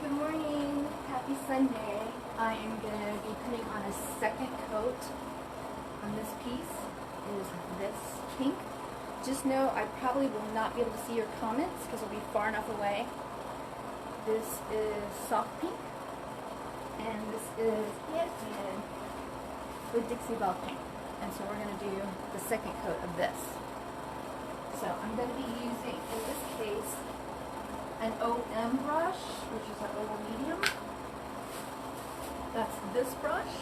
Good morning. Happy Sunday. I am going to be putting on a second coat on this piece. It is this pink. Just know I probably will not be able to see your comments because it'll be far enough away. This is soft pink. And this is handmade with Dixie Belle Paint. And so we're going to do the second coat of this. So I'm going to be using, in this case, an OM brush, which is an oval medium. That's this brush,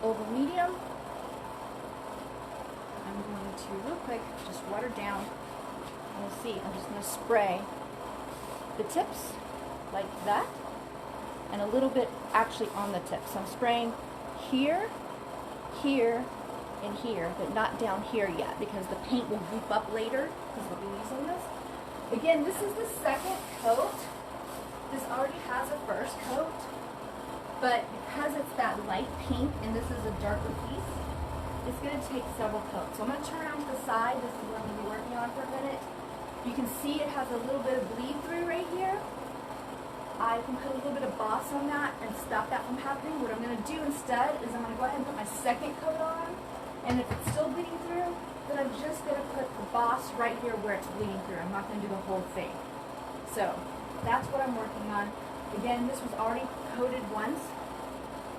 oval medium. I'm going to, real quick, just water down. You'll see, I'm just going to spray the tips like that, and a little bit actually on the tips. So I'm spraying here, here, and here, but not down here yet, because the paint will goop up later, because we'll be using this. Again, this is the second coat. This already has a first coat, but because it's that light pink and this is a darker piece, it's going to take several coats. So I'm going to turn around to the side. This is what I'm going to be working on for a minute. You can see it has a little bit of bleed through right here. I can put a little bit of boss on that and stop that from happening. What I'm going to do instead is I'm going to go ahead and put my second coat on, and if it's still bleeding through, then I'm just going to put the boss right here where it's bleeding through. I'm not going to do the whole thing. So that's what I'm working on. Again, this was already coated once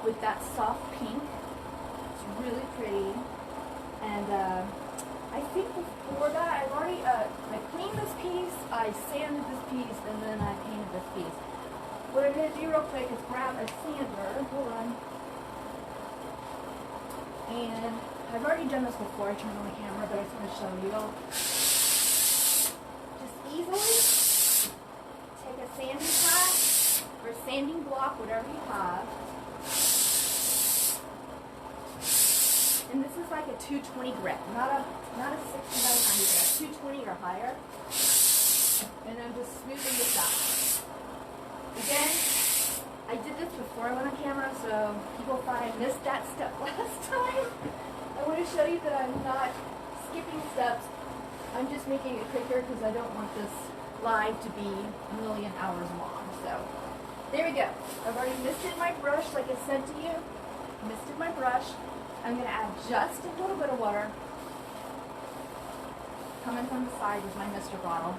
with that soft pink. It's really pretty. And I think before that, I've already I cleaned this piece, I sanded this piece, and then I painted this piece. What I'm going to do real quick is grab a sander. Hold on. And I've already done this before. I turned on the camera, but I just want to show you. Just easily take a sanding pad or a sanding block, whatever you have. And this is like a 220 grit, not a 60 by 90 grit, 220 or higher. And I'm just smoothing this out. Again, I did this before I went on camera, so people thought I missed that step last time. I want to show you that I'm not skipping steps. I'm just making it quicker because I don't want this live to be a million hours long. So there we go. I've already misted my brush like I said to you. Misted my brush. I'm going to add just a little bit of water coming from the side with my mister bottle.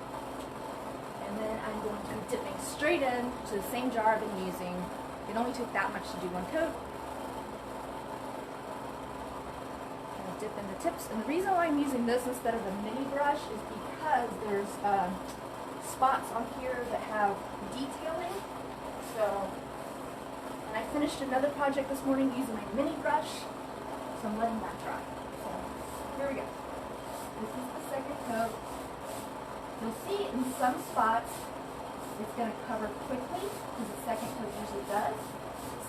And then I'm going to be dipping straight in to the same jar I've been using. It only took that much to do one coat. Dip in the tips, and the reason why I'm using this instead of a mini brush is because there's spots on here that have detailing. So, and I finished another project this morning using my mini brush, so I'm letting that dry. So, here we go. This is the second coat. You'll see in some spots it's going to cover quickly, because the second coat usually does.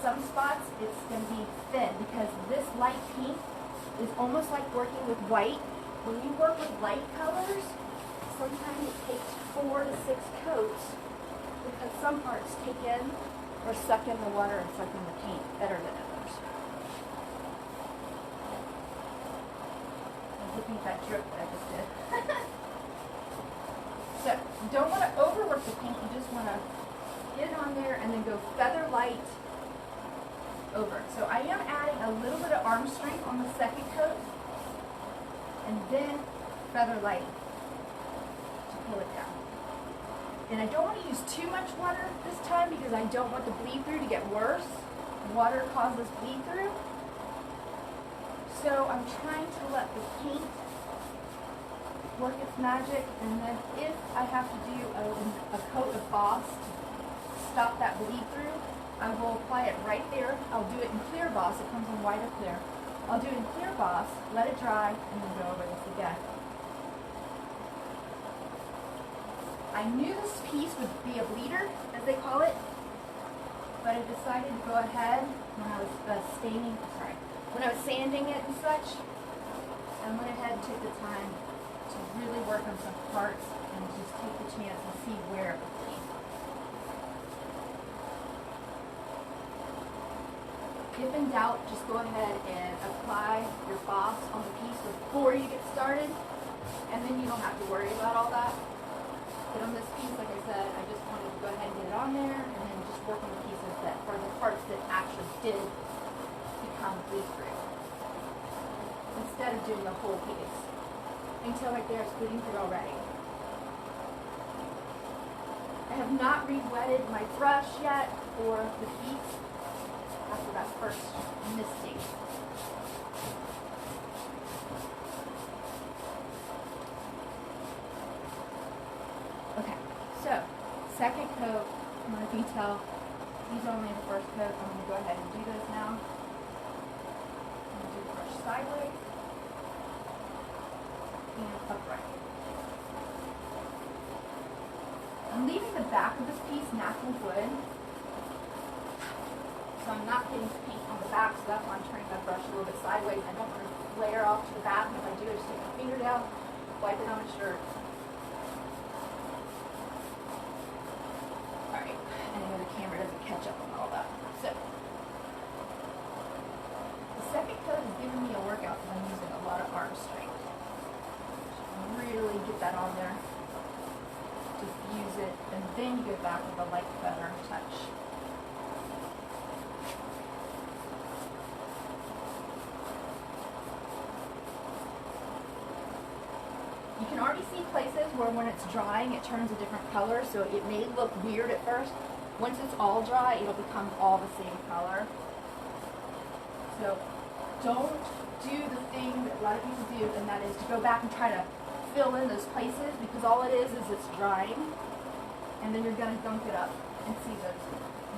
Some spots it's going to be thin, because this light pink is almost like working with white. When you work with light colors, sometimes it takes 4 to 6 coats because some parts take in or suck in the water and suck in the paint better than others. I'm looking at that drip that I just did. So, you don't want to overwork the paint, you just want to get it on there and then go feather light over. So I am adding a little bit of arm strength on the second coat, and then feather light to pull it down. And I don't want to use too much water this time because I don't want the bleed through to get worse. Water causes bleed through. So I'm trying to let the paint work its magic, and then if I have to do a coat of boss to stop that bleed through, I will apply it right there. I'll do it in clear boss. It comes in white or clear. I'll do it in clear boss, let it dry, and then go over this again. I knew this piece would be a bleeder, as they call it, but I decided to go ahead when I was when I was sanding it and such. I went ahead and took the time to really work on some parts and just take the chance and see where it would bleed. If in doubt, just go ahead and apply your boss on the piece before you get started, and then you don't have to worry about all that. But on this piece, like I said, I just wanted to go ahead and get it on there and then just work on the pieces that are the parts that actually did become bleed through. Instead of doing the whole piece. You can tell right there it's bleeding through already. I have not re-wetted my brush yet for the piece after that first misting. Okay, so second coat, I'm going to detail. These are only the first coat. I'm going to go ahead and do those now. I'm going to do the brush sideways and upright. I'm leaving the back of this piece natural wood. So I'm not getting paint on the back, so that's why I'm turning my brush a little bit sideways. I don't want to flare off to the back, and if I do, I just take my finger down, wipe it on my shirt. Alright, and I know the camera doesn't catch up on all that. So, the second coat is giving me a workout because I'm using a lot of arm strength. Really get that on there. Diffuse it, and then you go back with a light feather touch. You can already see places where when it's drying it turns a different color, so it may look weird at first. Once it's all dry, it'll become all the same color. So don't do the thing that a lot of people do, and that is to go back and try to fill in those places, because all it is it's drying, and then you're going to gunk it up and see those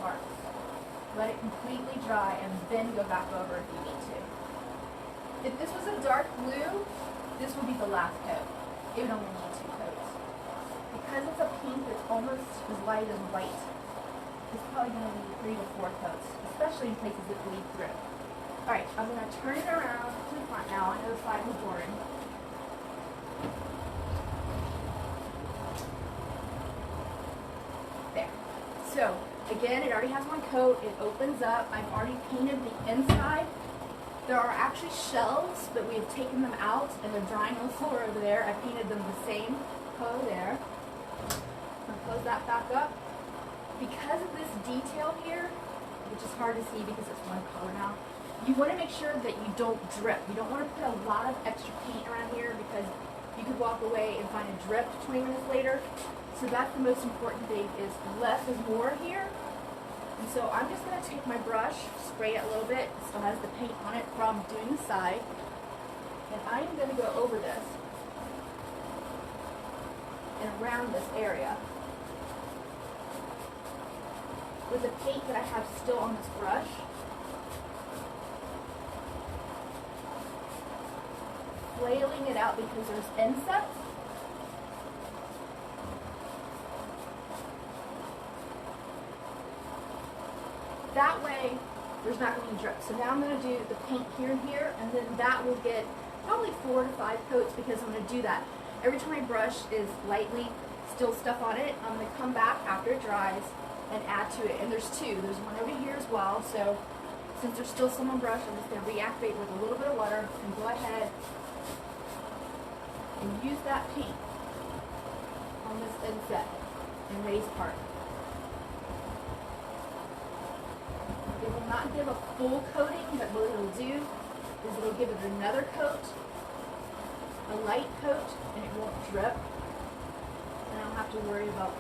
marks. Let it completely dry and then go back over if you need to. If this was a dark blue, this would be the last coat. It would only need 2 coats. Because it's a pink that's almost as light as white, it's probably going to need 3 to 4 coats, especially in places that bleed through. Alright, I'm going to turn it around to the front now. I know the side was boring. There. So, again, it already has one coat. It opens up. I've already painted the inside. There are actually shelves, but we have taken them out, and they're drying on the floor over there. I painted them the same color there. I'm going to close that back up. Because of this detail here, which is hard to see because it's one color now, you want to make sure that you don't drip. You don't want to put a lot of extra paint around here because you could walk away and find a drip 20 minutes later. So that's the most important thing, is less is more here. And so I'm just going to take my brush, spray it a little bit. It still has the paint on it from doing the side. And I'm going to go over this and around this area with the paint that I have still on this brush. Flailing it out because there's insects. That way, there's not going to be drip. So now I'm going to do the paint here and here, and then that will get probably 4 to 5 coats because I'm going to do that. Every time my brush is lightly still stuff on it, I'm going to come back after it dries and add to it. And there's 2. There's one over here as well. So since there's still some on brush, I'm just going to reactivate with a little bit of water and go ahead and use that paint on this inset and raise part. It will not give a full coating, but what it'll do is it'll give it another coat, a light coat, and it won't drip. And I don't have to worry about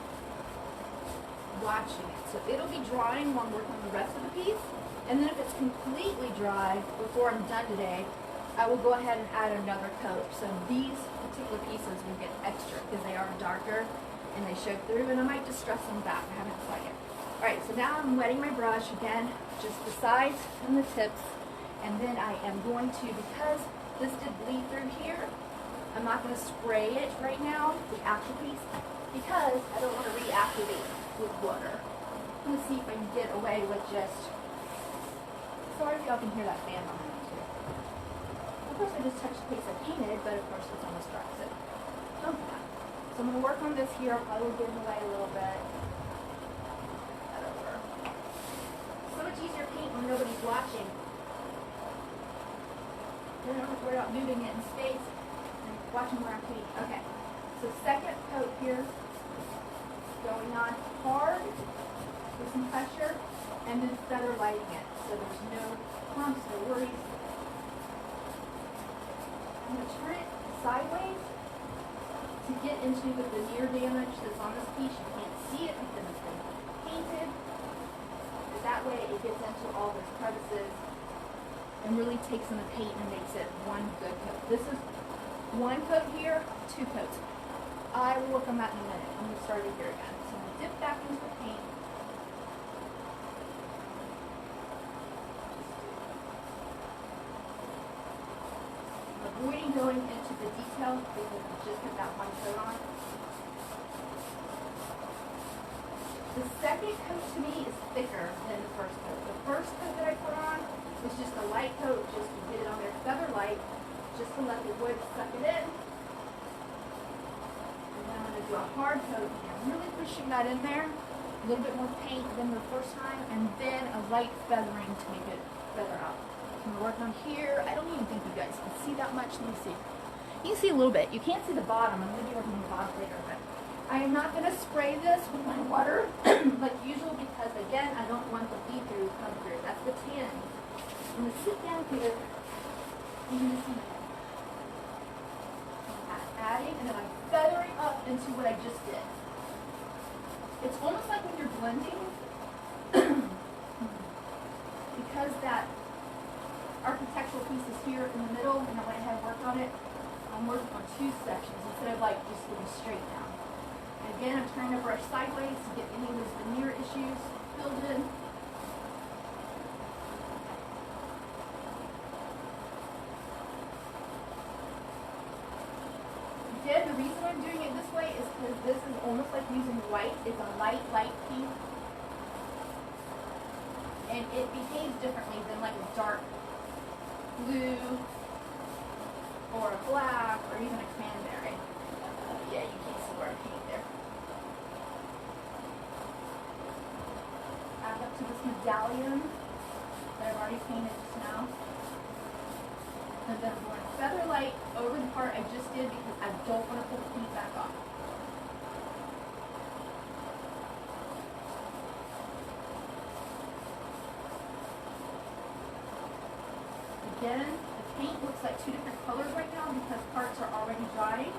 watching it. So it'll be drying while I'm working on the rest of the piece. And then if it's completely dry before I'm done today, I will go ahead and add another coat. So these particular pieces will get extra because they are darker and they show through, and I might distress them back. I haven't decided. Alright, so now I'm wetting my brush again, just the sides and the tips, and then I am going to, because this did bleed through here, I'm not going to spray it right now, the actual piece, because I don't want to reactivate with water. I'm going to see if I can get away with just, sorry if y'all can hear that fan on there too. Of course I just touched the piece I painted, but of course it's almost dry, so don't do that. So I'm going to work on this here, I'll probably get away a little bit. So much easier paint when nobody's watching. You don't have to worry about moving it in space and watching where I'm painting. Okay, so second coat here. on hard with some pressure and then feather lighting it. So there's no clumps, no worries. I'm going to turn it sideways to get into the veneer damage that's on this piece. You can't see it because it's been painted. But that way it gets into all those crevices and really takes in the paint and makes it one good coat. This is one coat here, two coats. I will work on that in a minute. I'm going to start it here again. So I'm going to dip back into the paint. I'm avoiding going into the detail because I just put that one coat on. The second coat to me is thicker than the first coat. The first coat that I put on was just a light coat, just to get it on there, feather light, just to let the wood suck it in. And then I'm going to do a hard coat, and I'm really pushing that in there. A little bit more paint than the first time, and then a light feathering to make it feather out. So I'm going to work on here. I don't even think you guys can see that much. Let me see. You can see a little bit. You can't see the bottom. I'm going to be working on the bottom later, but I am not going to spray this with my water like usual because, again, I don't want the bleed-through come through. That's the tan. I'm going to sit down here and you're going to see I'm adding and then I'm feathering up into what I just did. It's almost like when you're blending, because that architectural piece is here in the middle and I went ahead and worked on it, I'm working on two sections instead of like just going straight down. And again, I'm trying to brush sideways to get any of those veneer issues filled in. Again, the reason I'm doing it this way is because this is almost like using white. It's a light pink. And it behaves differently than like a dark blue or a black or even a cranberry. Yeah, you can't see where I'm painting there. Add up to this medallion that I've already painted just now. And then I'm going feather light over the part I just did because I don't want to pull the paint back off. Again, the paint looks like two different colors right now because parts are already drying.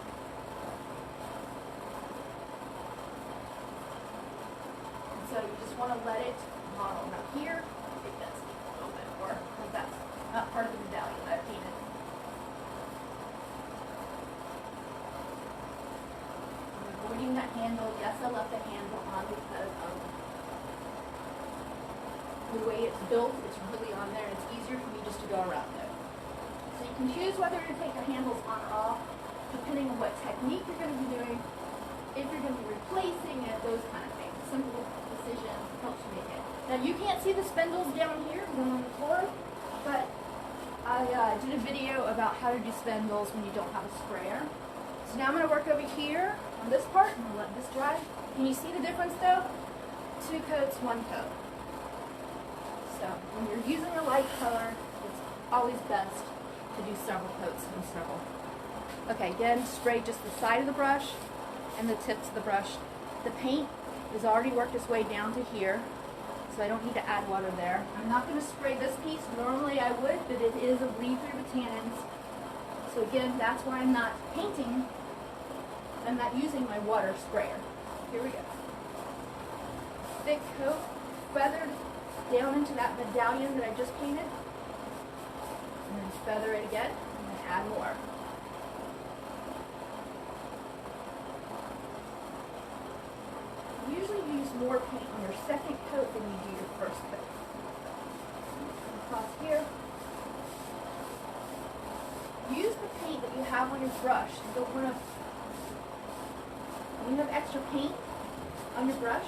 And so you just want to let it model. Now here, it does need a little bit more because that's not part of the medallion that I painted. I'm avoiding that handle. Yes, I left the handle on because of the way it's built. It's really on there and it's easier for me just to go around it. So you can choose whether to take the handles on or off depending on what technique you're going to be doing, if you're going to be replacing it, those kind of things. Simple decision helps you make it. Now you can't see the spindles down here going on the floor, but I did a video about how to do spindles when you don't have a sprayer. So now I'm going to work over here on this part. I'm going to let this dry. Can you see the difference though? Two coats, one coat. So when you're using a light color, it's always best to do several coats and several. Okay, again, spray just the side of the brush and the tips of the brush. The paint has already worked its way down to here, so I don't need to add water there. I'm not going to spray this piece. Normally I would, but it is a bleed through the tannins. So again, that's why I'm not painting. I'm not using my water sprayer. Here we go. Thick coat, feathered down into that medallion that I just painted. And then feather it again, and then add more. You usually use more paint on your second coat than you do your first coat. Across here. Use the paint that you have on your brush. You don't want to, when you have extra paint on your brush,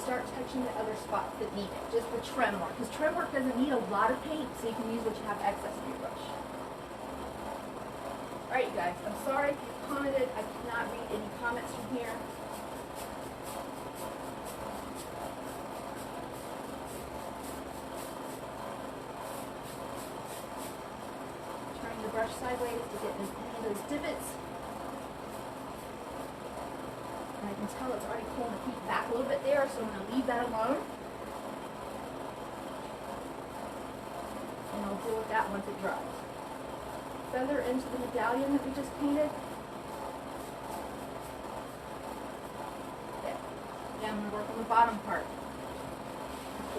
start touching the other spots that need it, just for trim work. Because trim work doesn't need a lot of paint, so you can use what you have excess in your brush. Alright, you guys, I'm sorry if you commented. I cannot read any comments from here. Turning the brush sideways to get in any of those divots. and I can tell it's already pulling the paint back a little bit there, so I'm going to leave that alone. And I'll deal with that once it dries. Feather into the medallion that we just painted. Okay. Now I'm going to work on the bottom part.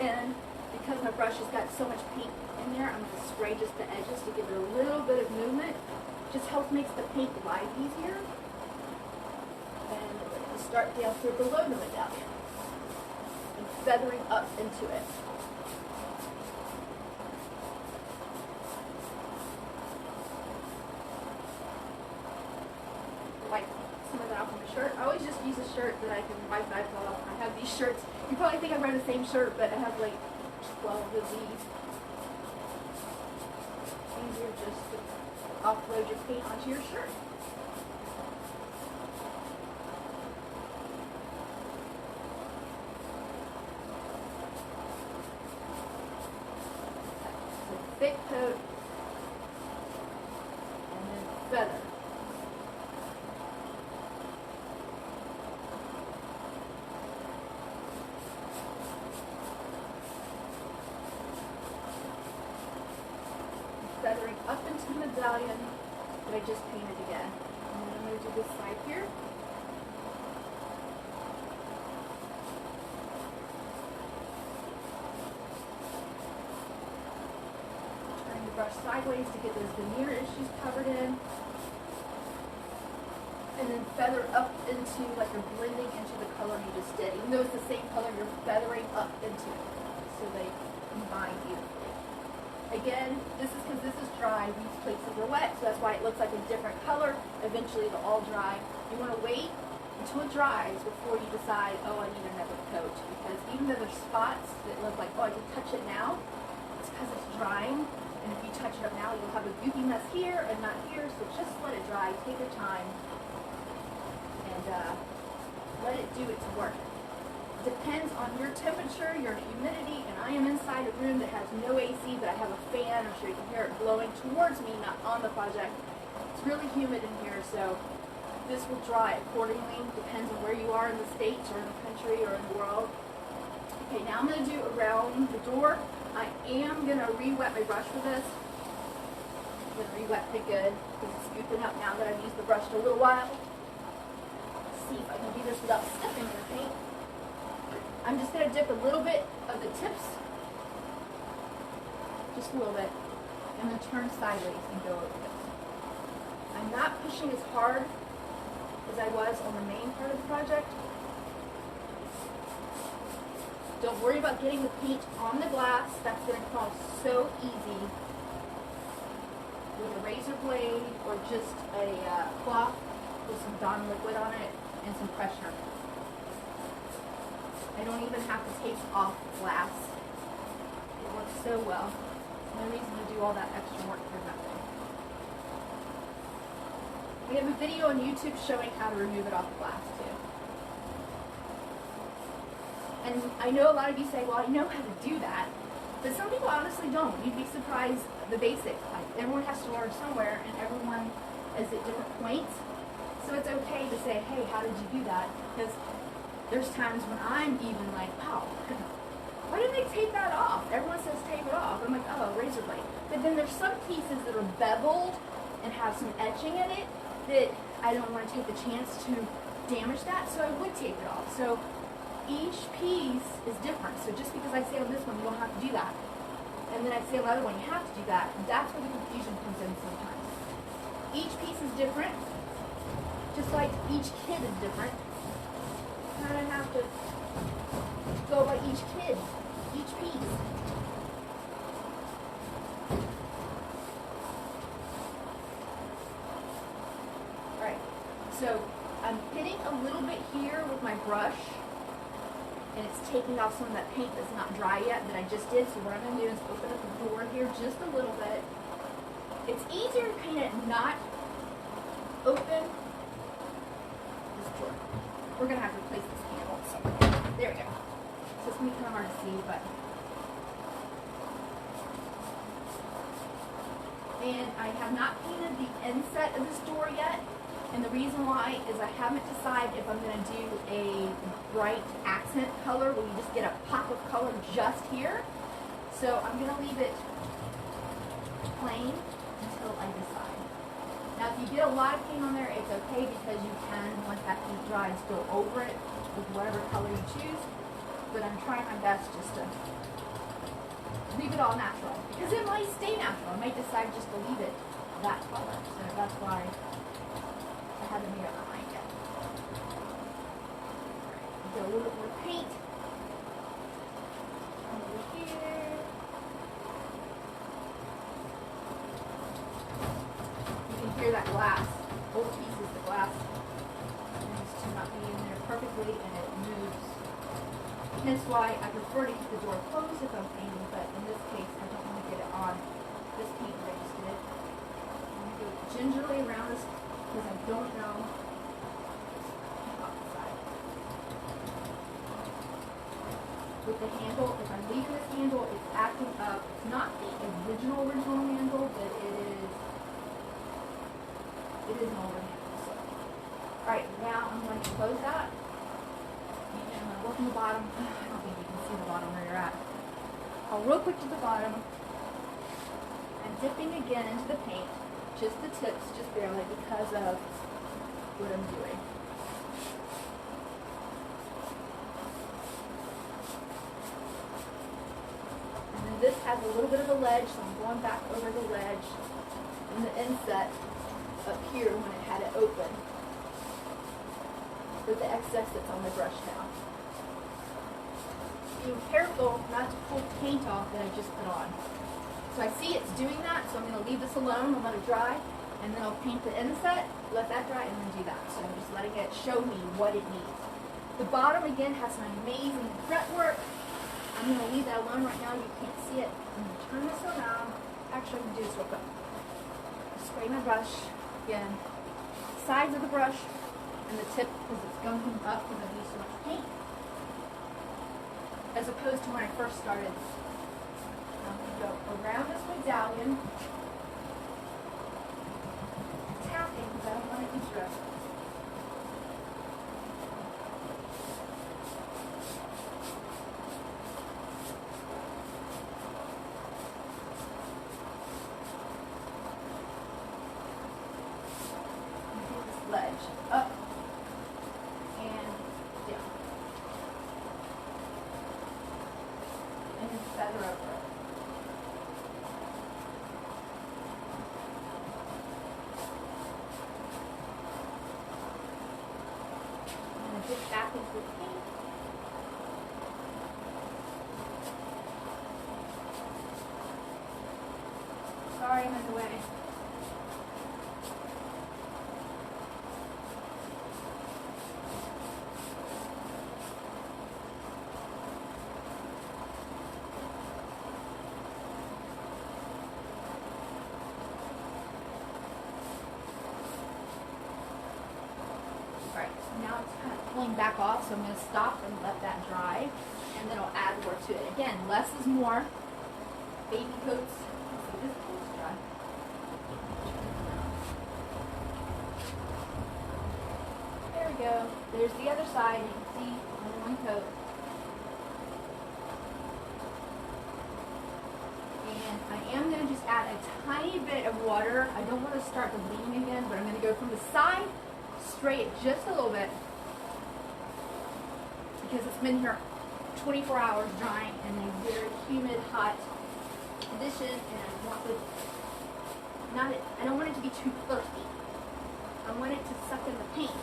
And because my brush has got so much paint in there, I'm going to spray just the edges to give it a little bit of movement. Just helps makes the paint glide easier. And we're going to start down through below the medallion and feathering up into it. Wipe some of that off my shirt. I always just use a shirt that I can wipe that off. I have these shirts. You probably think I'm wearing the same shirt, but I have like 12 of these. Easier just to offload your paint onto your shirt. So thick coat and then feather. Feathering up into the medallion that I just painted again. And then I'm going to do this side here. Turn the brush sideways to get those veneer issues covered in. And then feather up into, like you're blending into the color you just did. Even though it's the same color, you're feathering up into it so they combine beautifully. Again, this is because this is dry, these places are wet, so that's why it looks like a different color. Eventually it'll all dry. You want to wait until it dries before you decide, oh, I need another coat. Because even though there's spots that look like, oh, I can touch it now, it's because it's drying. And if you touch it up now, you'll have a goopy mess here and not here, so just let it dry, take your time, and let it do its work. Depends on your temperature, your humidity, and I am inside a room that has no AC, but I have a fan. I'm sure you can hear it blowing towards me, not on the project. It's really humid in here, so this will dry accordingly. Depends on where you are in the States or in the country or in the world. Okay, now I'm going to do around the door. I am going to re-wet my brush for this. I'm going to re-wet pretty good because it's scooping up now that I've used the brush for a little while. Let's see if I can do this without sniffing the paint. I'm just going to dip a little bit of the tips, just a little bit, and then turn sideways and go over this. I'm not pushing as hard as I was on the main part of the project. Don't worry about getting the paint on the glass. That's going to come so easy with a razor blade or just a cloth with some Dawn liquid on it and some pressure. I don't even have to take off the glass. It works so well. No reason to do all that extra work for nothing. We have a video on YouTube showing how to remove it off the glass too. And I know a lot of you say, well, I know how to do that. But some people honestly don't. You'd be surprised the basics. Like, everyone has to learn somewhere and everyone is at different points. So it's okay to say, hey, how did you do that? Because there's times when I'm even like, wow, why didn't they tape that off? Everyone says tape it off. I'm like, oh, razor blade. But then there's some pieces that are beveled and have some etching in it that I don't want to take the chance to damage that, so I would tape it off. So each piece is different. So just because I say on this one, you don't have to do that. And then I say on the other one, you have to do that. And that's where the confusion comes in sometimes. Each piece is different, just like each kid is different. I don't have to go by each kid, each piece. Alright, so I'm hitting a little bit here with my brush, and it's taking off some of that paint that's not dry yet that I just did. So what I'm going to do is open up the door here just a little bit. It's easier to paint it not open. This door. We're going to have to replace this handle. So there we go. So it's going to be kind of hard to see, but. And I have not painted the inset of this door yet. And the reason why is I haven't decided if I'm going to do bright accent color where you just get a pop of color just here. So I'm going to leave it plain until I decide. Now if you get a lot of paint on there, it's okay because you can, once that paint dries, go over it with whatever color you choose. But I'm trying my best just to leave it all natural. Because it might stay natural. I might decide just to leave it that color. So that's why I have the mirror behind it. Get a little bit more paint over here. You can hear that glass. Both pieces, the glass needs to not be in there perfectly and it moves. Hence why I prefer to keep the door closed if I'm painting, but in this case I don't want to get it on this paint that I just did. I'm going to go gingerly around this because I don't know off the side. With the handle, if I'm leaving this handle, it's acting up. It's not the original handle, but it is an older handle. So. Alright, now I'm going to close that. And I'm going to look in the bottom. I don't think you can see the bottom where you're at. I'll real quick to the bottom. I'm dipping again into the paint. Just the tips, just barely, because of what I'm doing. And then this has a little bit of a ledge, so I'm going back over the ledge and the inset up here when it had it open with the excess that's on the brush now. Being careful not to pull paint off that I just put on. So I see it's doing that, so I'm going to leave this alone and let it dry, and then I'll paint the inset, let that dry, and then do that. So I'm just letting it show me what it needs. The bottom, again, has some amazing fretwork. I'm going to leave that alone right now. You can't see it. I'm going to turn this around. Actually, I'm going to do this real quick. Spray my brush. Again, sides of the brush and the tip because it's going up because I've used so much paint. As opposed to when I first started. I'm going to go around this medallion, tapping because I don't want it to drip. Ledge up and down, and then feather over it. I'm going to dip back into the paint. Sorry, I'm in the way. Alright, so now it's kind of pulling back off, so I'm going to stop and let that dry, and then I'll add more to it. Again, less is more. Baby coats. So this coat's dry. There we go. There's the other side. You can see only one coat. And I am going to just add a tiny bit of water. I don't want to start the bleeding again, but I'm going to go from the side. Spray it just a little bit because it's been here 24 hours drying in a very humid, hot condition, and I don't want it to be too thirsty. I want it to suck in the paint.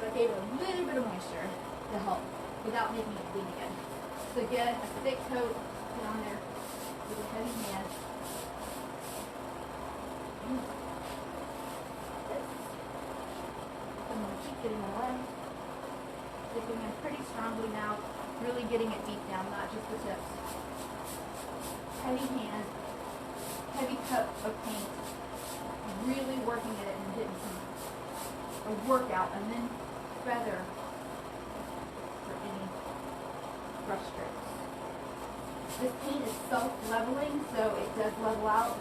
So I gave it a little bit of moisture to help without making it bleed again. So get a thick coat, put on there with a heavy hand. I'm going to keep getting away. Dipping in pretty strongly now, really getting it deep down, not just the tips. Heavy hand, heavy cup of paint, really working at it and getting a workout, and then feather for any brush strokes. This paint is self-leveling, so it does level out.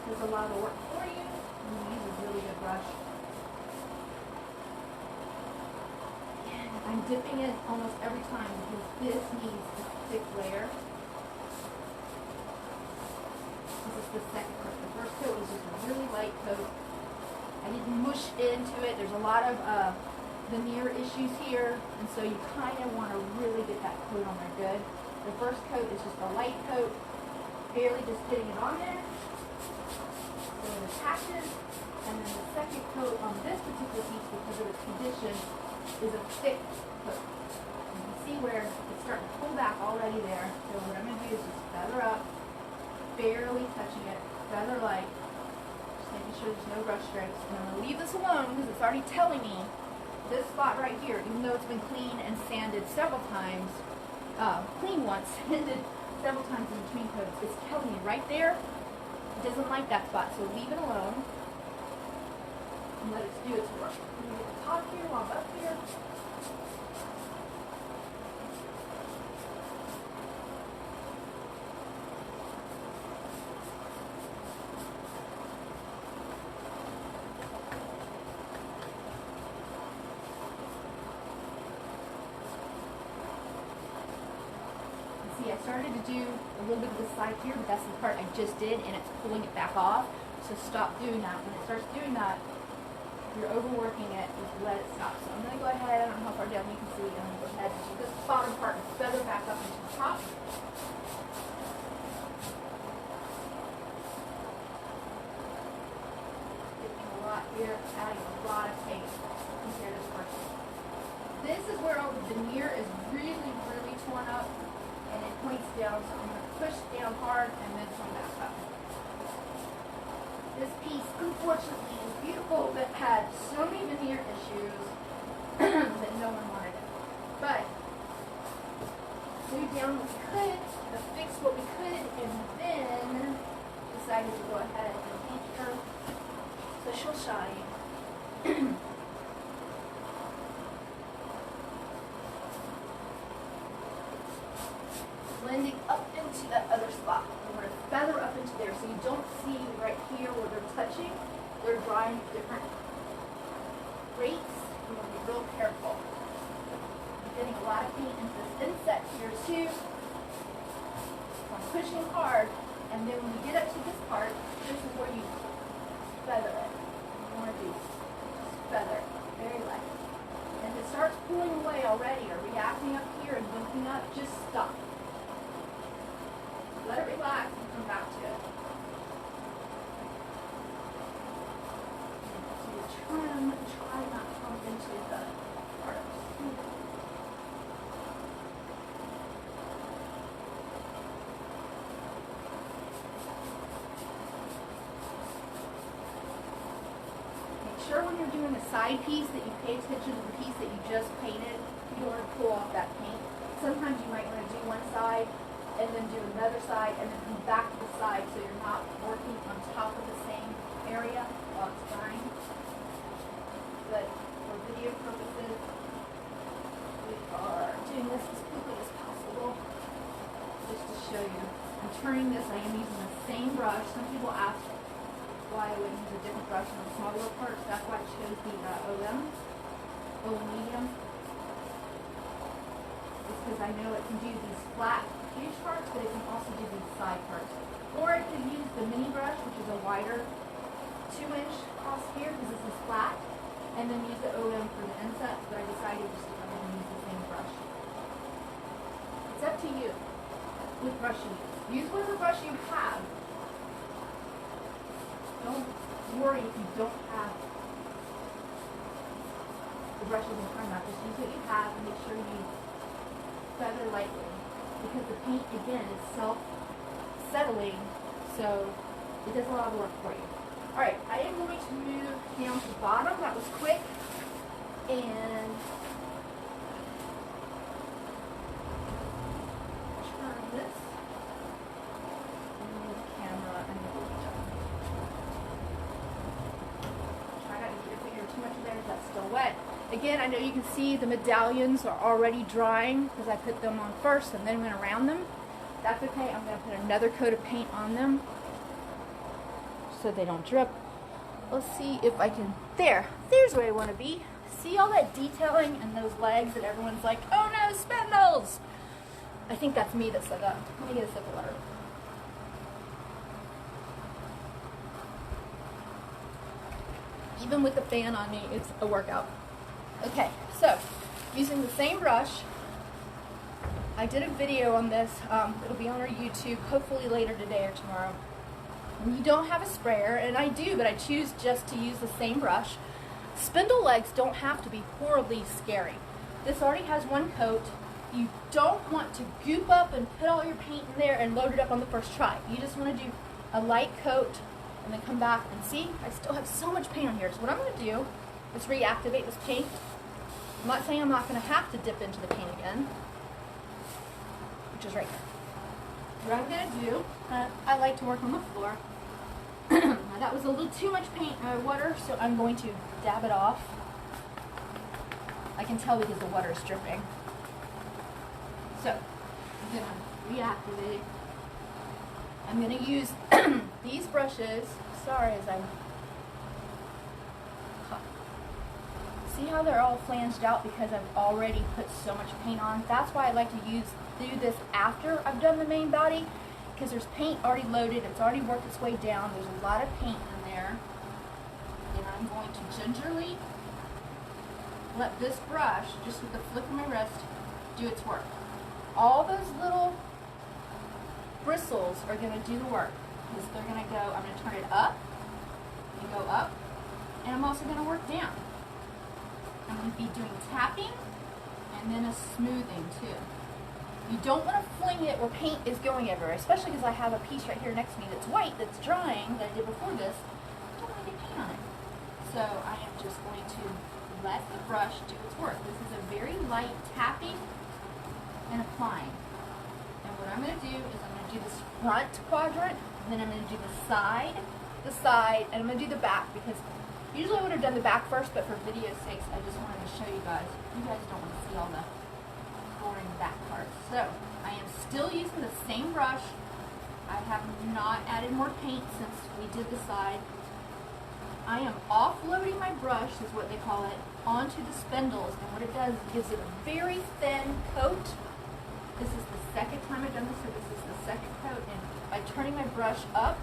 Does a lot of work for you. And you use a really good brush. dipping it almost every time because this needs a thick layer. This is the second coat. The first coat was just a really light coat. I didn't mush into it. There's a lot of veneer issues here, and so you kind of want to really get that coat on there good. The first coat is just a light coat, barely just getting it on there, so it attaches, and then the second coat on this particular piece, because of its condition, is a thick coat. You can see where it's starting to pull back already there, so what I'm going to do is just feather up, barely touching it, feather light, just making sure there's no brush strokes, and I'm going to leave this alone because it's already telling me this spot right here, even though it's been cleaned and sanded several times, clean once, sanded several times in between coats, it's telling me right there it doesn't like that spot, so leave it alone and let it do its work. I'm going to get the top here while I'm up here. See, I started to do a little bit of the side here, but that's the part I just did, and it's pulling it back off. So stop doing that. When it starts doing that, you're overworking it. Just let it stop. So I'm going to go ahead, I don't know how far down you can see, I'm going to go ahead and do this bottom part and feather back up into the top. Dipping a lot here, adding a lot of paint compared to this person. This is where all the veneer is really, really torn up. And it points down, so I'm going to push down hard and then come back up. This piece, unfortunately, is beautiful, but had so many veneer issues that no one wanted it. But glued down what we could, fixed what we could, and then decided to go ahead and paint her so she'll shine. Blending up into that other spot. I'm going to feather up into there so you don't see right here where they're touching. They're drying at different rates. You want to be real careful. I'm getting a lot of paint into this inset here too. So I'm pushing hard, and then when you get up to this part, this is where you feather it. You want to do feather very light. And if it starts pulling away already or reacting up here and bumping up, just stop. Let it relax and come back to it. So you trim, try not to bump into the parts. Make sure when you're doing a side piece that you pay attention to the piece that you just painted. You don't want to pull off that paint. Sometimes you might want to do one side and then do another side, and then come back to the side so you're not working on top of the same area while it's drying. But for video purposes, we are doing this as quickly as possible, just to show you. I'm turning this, I am using the same brush. Some people ask why I would use a different brush on the smaller parts. That's why I chose the OM medium. It's because I know it can do these flat huge parts, but it can also do these side parts. Or I could use the mini brush, which is a wider 2-inch across here, because this is flat, and then use the OM for the insets, but I decided just to go ahead and use the same brush. It's up to you which brush you use. Use whatever brush you have. Don't worry if you don't have the brushes in front of you. Just use what you have and make sure you feather lightly. Because the paint, again, is self-settling, so it does a lot of work for you. Alright, I am going to move down to the bottom. That was quick. And turn this. And move the camera and the try not to get your finger too much in there because that's still wet. Again, I know you can see the medallions are already drying because I put them on first and then went around them. That's okay. I'm going to put another coat of paint on them so they don't drip. Let's see if I can, there's where I want to be. See all that detailing and those legs that everyone's like, oh no, spindles! I think that's me that said that. Let me get a sip of water. Even with the fan on me, it's a workout. Okay, so using the same brush, I did a video on this. It'll be on our YouTube, hopefully later today or tomorrow. And you don't have a sprayer, and I do, but I choose just to use the same brush. Spindle legs don't have to be horribly scary. This already has one coat. You don't want to goop up and put all your paint in there and load it up on the first try. You just want to do a light coat and then come back and see, I still have so much paint on here. So what I'm going to do is reactivate this paint. I'm not saying I'm not going to have to dip into the paint again, which is right here. What I'm going to do, I like to work on the floor. Now that was a little too much paint water, so I'm going to dab it off. I can tell because the water is dripping. So, I'm going to reactivate. I'm going to use these brushes. Sorry, as I'm... See how they're all flanged out because I've already put so much paint on? That's why I like to do this after I've done the main body, because there's paint already loaded, it's already worked its way down, there's a lot of paint in there. And I'm going to gingerly let this brush, just with the flick of my wrist, do its work. All those little bristles are going to do the work, because they're going to go, I'm going to turn it up, and go up, and I'm also going to work down. I'm going to be doing tapping, and then a smoothing too. You don't want to fling it where paint is going everywhere, especially because I have a piece right here next to me that's white, that's drying, that I did before this. I don't want to get paint on it. So I am just going to let the brush do its work. This is a very light tapping and applying. And what I'm going to do is I'm going to do this front quadrant, and then I'm going to do the side, and I'm going to do the back, because usually I would have done the back first, but for video's sakes, I just wanted to show you guys. You guys don't want to see all the boring back parts. So, I am still using the same brush. I have not added more paint since we did the side. I am offloading my brush, is what they call it, onto the spindles, and what it does is it gives it a very thin coat. This is the second time I've done this, so this is the second coat, and by turning my brush up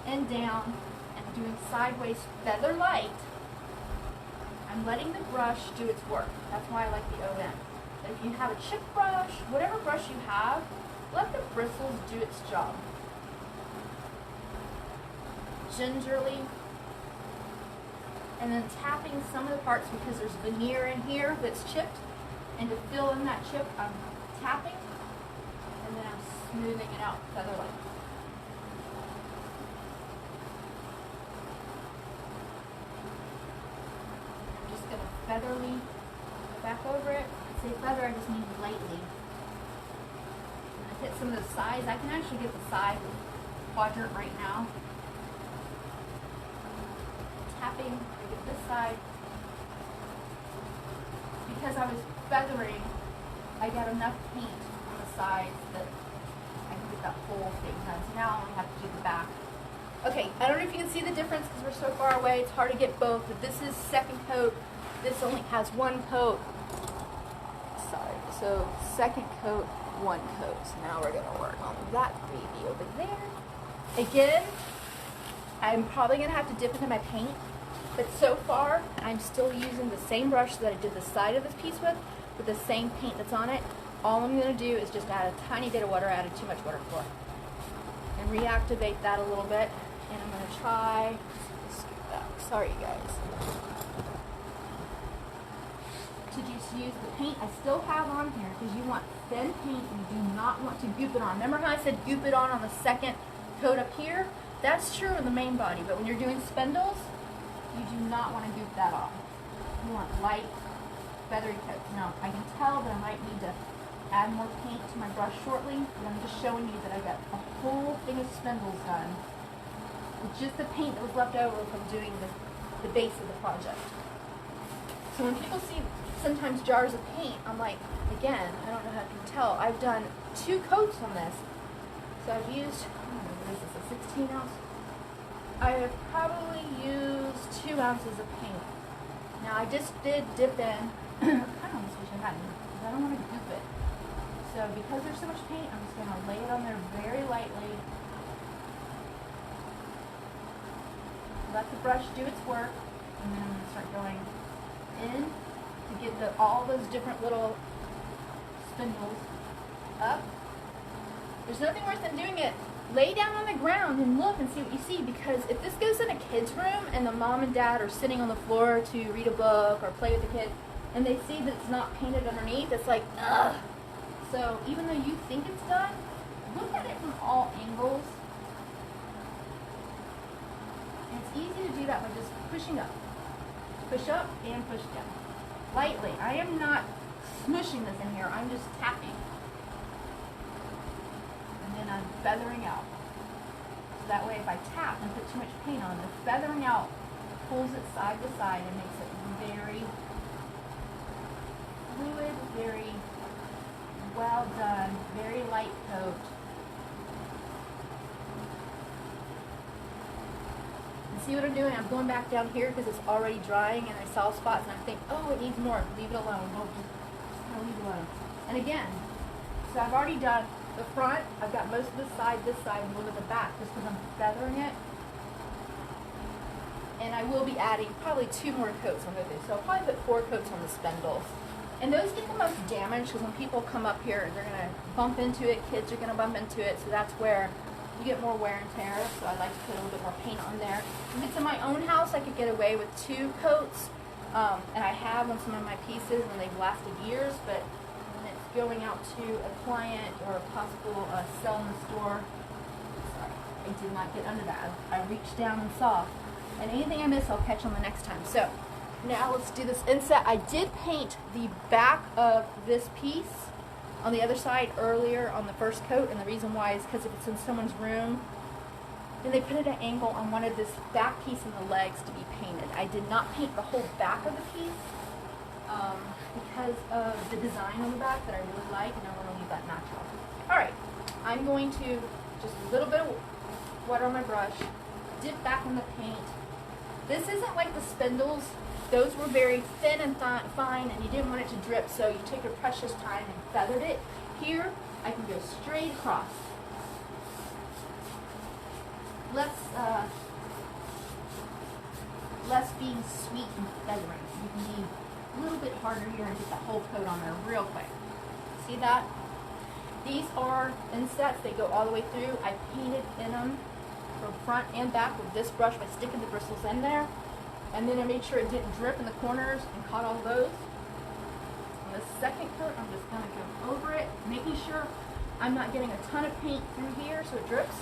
and down and doing sideways feather light, I'm letting the brush do its work. That's why I like the O end. But if you have a chip brush, whatever brush you have, let the bristles do its job. Gingerly, and then tapping some of the parts because there's veneer in here that's chipped, and to fill in that chip, I'm tapping, and then I'm smoothing it out feather-like. I'm just going to featherly go back over it. Say feather, I just mean lightly. And I hit some of the sides. I can actually get the side quadrant right now. Tapping, I get this side. Because I was feathering, I got enough paint on the sides that I can get that whole thing done. So now I only have to do the back. Okay, I don't know if you can see the difference because we're so far away. It's hard to get both, but this is second coat. This only has one coat. Sorry, so second coat, one coat. So now we're going to work on that baby over there. Again, I'm probably going to have to dip into my paint, but so far I'm still using the same brush that I did the side of this piece with the same paint that's on it. All I'm going to do is just add a tiny bit of water. I added too much water before. And reactivate that a little bit. And I'm going to try, scoot back. Sorry you guys. To just use the paint I still have on here, because you want thin paint and you do not want to goop it on. Remember how I said goop it on the second coat up here? That's true in the main body, but when you're doing spindles, you do not want to goop that on. You want light, feathery coats. Now, I can tell that I might need to add more paint to my brush shortly, but I'm just showing you that I got a whole thing of spindles done with just the paint that was left over from doing the base of the project. So when people see sometimes jars of paint, I'm like, again, I don't know how you can tell, I've done 2 coats on this. So I've used, what is this, a 16 ounce? I have probably used 2 ounces of paint. Now I just did dip in. I kind of almost wish I hadn't, because I don't want to goop it. So because there's so much paint, I'm just going to lay it on there very lightly. Let the brush do its work, and then I'm going to start going in to get all those different little spindles up. There's nothing worse than doing it. Lay down on the ground and look and see what you see, because if this goes in a kid's room and the mom and dad are sitting on the floor to read a book or play with the kid, and they see that it's not painted underneath, it's like, ugh. So even though you think it's done, look at it from all angles. And it's easy to do that by just pushing up. Push up and push down. Lightly. I am not smushing this in here, I'm just tapping. And then I'm feathering out. So that way if I tap and put too much paint on, the feathering out pulls it side to side and makes it very fluid, very well done, very light coat. And see what I'm doing? I'm going back down here because it's already drying and I saw spots and I think, oh, it needs more. Leave it alone. No, just leave it alone. And again, so I've already done the front. I've got most of this side, and a little bit of the back just because I'm feathering it. And I will be adding probably 2 more coats on this. So I'll probably put 4 coats on the spindles. And those get the most damage because when people come up here, they're going to bump into it. Kids are going to bump into it. So that's where you get more wear and tear. So I like to put a little bit more paint on there. If it's in my own house, I could get away with 2 coats. And I have on some of my pieces and they've lasted years. But when it's going out to a client or a possible sell in the store, sorry, I did not get under that. I reached down and saw. And anything I miss, I'll catch on the next time. So now let's do this inset. I did paint the back of this piece on the other side earlier on the first coat, and the reason why is because if it's in someone's room, then they put it at an angle. I wanted this back piece and the legs to be painted. I did not paint the whole back of the piece because of the design on the back that I really like, and I want to leave that natural. Alright, I'm going to just a little bit of water on my brush, dip back in the paint. This isn't like the spindles. Those were very thin and fine, and you didn't want it to drip, so you took your precious time and feathered it. Here, I can go straight across. Less being sweet and feathering. You can be a little bit harder here and get the whole coat on there real quick. See that? These are insets. They go all the way through. I painted in them from front and back with this brush by sticking the bristles in there. And then I made sure it didn't drip in the corners and caught all those. On the second coat, I'm just going to go over it, making sure I'm not getting a ton of paint through here so it drips.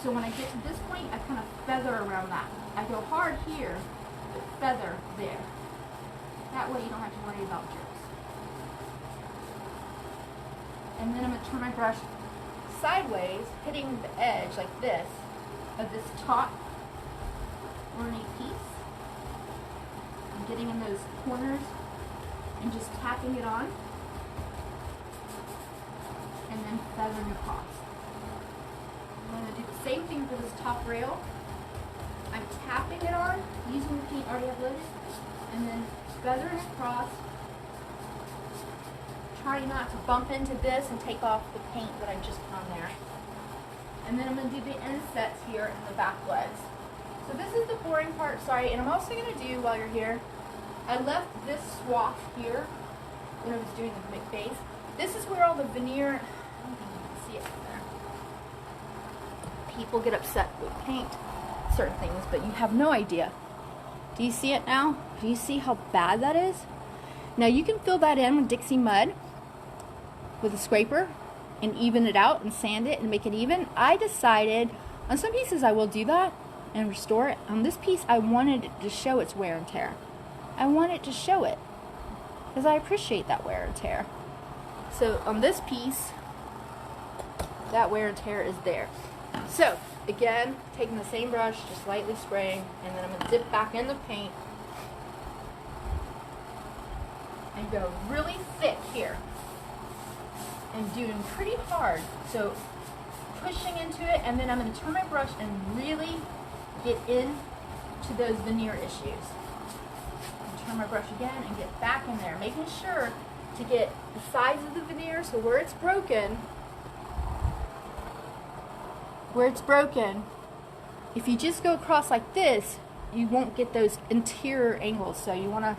So when I get to this point, I kind of feather around that. I go hard here, but feather there. That way you don't have to worry about drips. And then I'm going to turn my brush sideways, hitting the edge like this of this top ornate piece. I'm getting in those corners and just tapping it on and then feathering across. I'm going to do the same thing for this top rail. I'm tapping it on using the paint I already have loaded and then feathering across. Try not to bump into this and take off the paint that I just put on there. And then I'm going to do the insets here in the back legs. So this is the boring part, sorry, and I'm also going to do, while you're here, I left this swath here when I was doing the base. This is where all the veneer, I don't think you can see it from there. People get upset with paint, certain things, but you have no idea. Do you see it now? Do you see how bad that is? Now you can fill that in with Dixie mud with a scraper and even it out and sand it and make it even. I decided, on some pieces I will do that and restore it. On this piece, I wanted it to show its wear and tear. I want it to show it because I appreciate that wear and tear. So on this piece, that wear and tear is there. So again, taking the same brush, just lightly spraying, and then I'm going to dip back in the paint and go really thick here and doing pretty hard. So pushing into it, and then I'm going to turn my brush and really get in to those veneer issues. I'm on my brush again and get back in there, making sure to get the sides of the veneer, so where it's broken, if you just go across like this, you won't get those interior angles. So you want to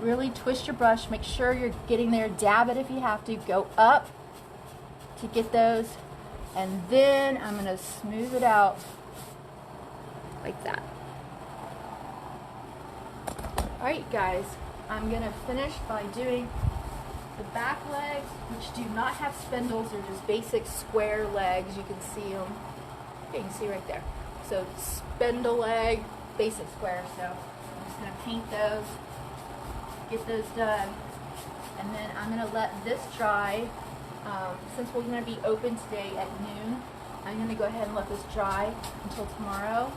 really twist your brush, make sure you're getting there, dab it if you have to, go up to get those, and then I'm going to smooth it out like that. Alright guys, I'm going to finish by doing the back legs, which do not have spindles. They're just basic square legs. You can see them. Okay, you can see right there. So spindle leg, basic square. So I'm just going to paint those, get those done, and then I'm going to let this dry. Since we're going to be open today at noon, I'm going to go ahead and let this dry until tomorrow,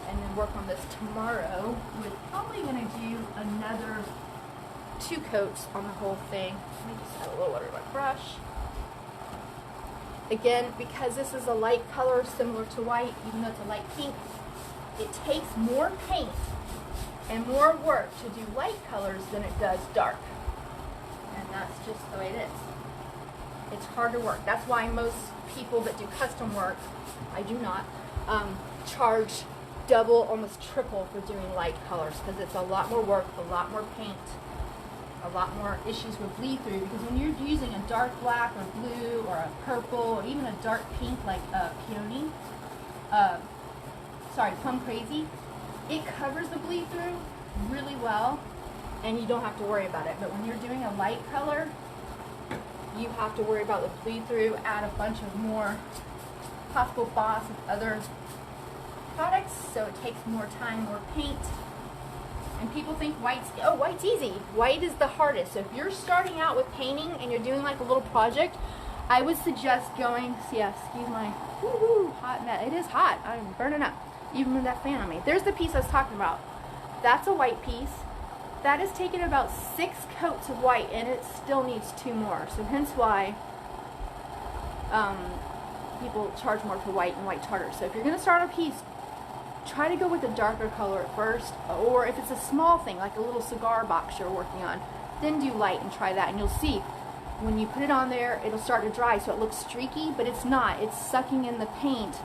and then work on this tomorrow. We're probably going to do another 2 coats on the whole thing. Let me just add a little water to my brush. Again, because this is a light color similar to white, even though it's a light pink, it takes more paint and more work to do light colors than it does dark. And that's just the way it is. It's harder work. That's why most people that do custom work, I do not, charge double, almost triple for doing light colors, because it's a lot more work, a lot more paint, a lot more issues with bleed through, because when you're using a dark black or blue or a purple or even a dark pink like peony, plum crazy, it covers the bleed through really well and you don't have to worry about it. But when you're doing a light color, you have to worry about the bleed through, add a bunch of more possible boss and other products, so it takes more time, more paint. And people think white's easy. White is the hardest. So if you're starting out with painting and you're doing like a little project, I would suggest going, excuse my hot mess. It is hot. I'm burning up, even with that fan on me. There's the piece I was talking about. That's a white piece. That has taken about 6 coats of white, and it still needs 2 more. So hence why people charge more for white and white's harder. So if you're going to start a piece, try to go with a darker color at first, or if it's a small thing like a little cigar box you're working on, then do light and try that, and you'll see when you put it on there it'll start to dry, so it looks streaky, but it's not. It's sucking in the paint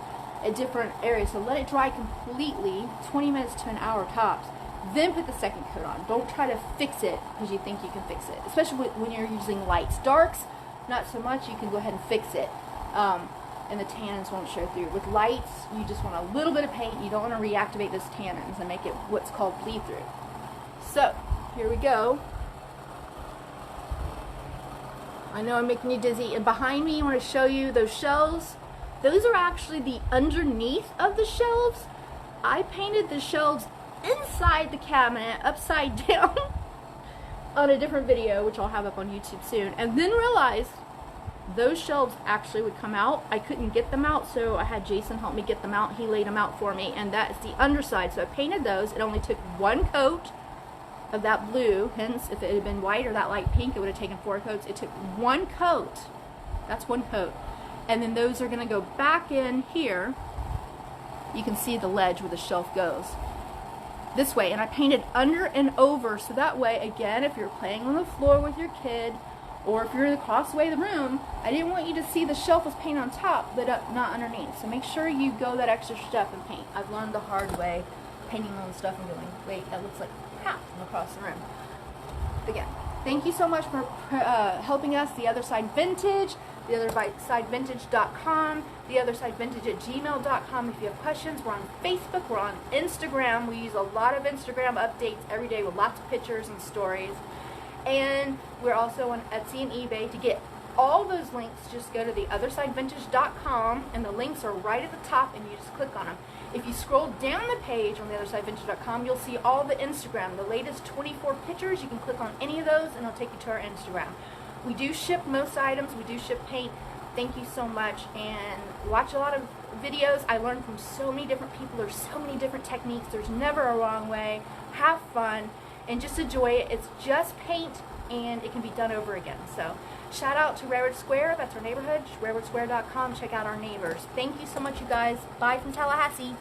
at different areas. So let it dry completely, 20 minutes to an hour tops, then put the second coat on. Don't try to fix it because you think you can fix it, especially when you're using lights. Darks, not so much. You can go ahead and fix it, and the tannins won't show through. With lights, you just want a little bit of paint. You don't want to reactivate those tannins and make it what's called bleed through. So here we go. I know I'm making you dizzy, and behind me I want to show you those shelves. Those are actually the underneath of the shelves. I painted the shelves inside the cabinet upside down on a different video, which I'll have up on YouTube soon, and then realized those shelves actually would come out. I couldn't get them out, so I had Jason help me get them out. He laid them out for me, and that is the underside. So I painted those. It only took 1 coat of that blue. Hence, if it had been white or that light pink, it would have taken 4 coats. It took 1 coat. That's 1 coat. And then those are going to go back in here. You can see the ledge where the shelf goes this way, and I painted under and over, so that way, again, if you're playing on the floor with your kid, or if you're across the way of the room, I didn't want you to see the shelf was painted on top, but not underneath. So make sure you go that extra step and paint. I've learned the hard way, painting on stuff and going, wait, that looks like crap from across the room. Again, thank you so much for helping us. The Other Side Vintage, theothersidevintage.com, theothersidevintage@gmail.com. If you have questions, we're on Facebook, we're on Instagram. We use a lot of Instagram updates every day with lots of pictures and stories. And we're also on Etsy and eBay. To get all those links, just go to theothersidevintage.com, and the links are right at the top, and you just click on them. If you scroll down the page on theothersidevintage.com, you'll see all the Instagram, the latest 24 pictures. You can click on any of those, and it'll take you to our Instagram. We do ship most items. We do ship paint. Thank you so much, and watch a lot of videos. I learned from so many different people. There's so many different techniques. There's never a wrong way. Have fun, and just enjoy it. It's just paint, and it can be done over again. So shout out to Railroad Square. That's our neighborhood. railroadsquare.com. Check out our neighbors. Thank you so much, you guys. Bye from Tallahassee.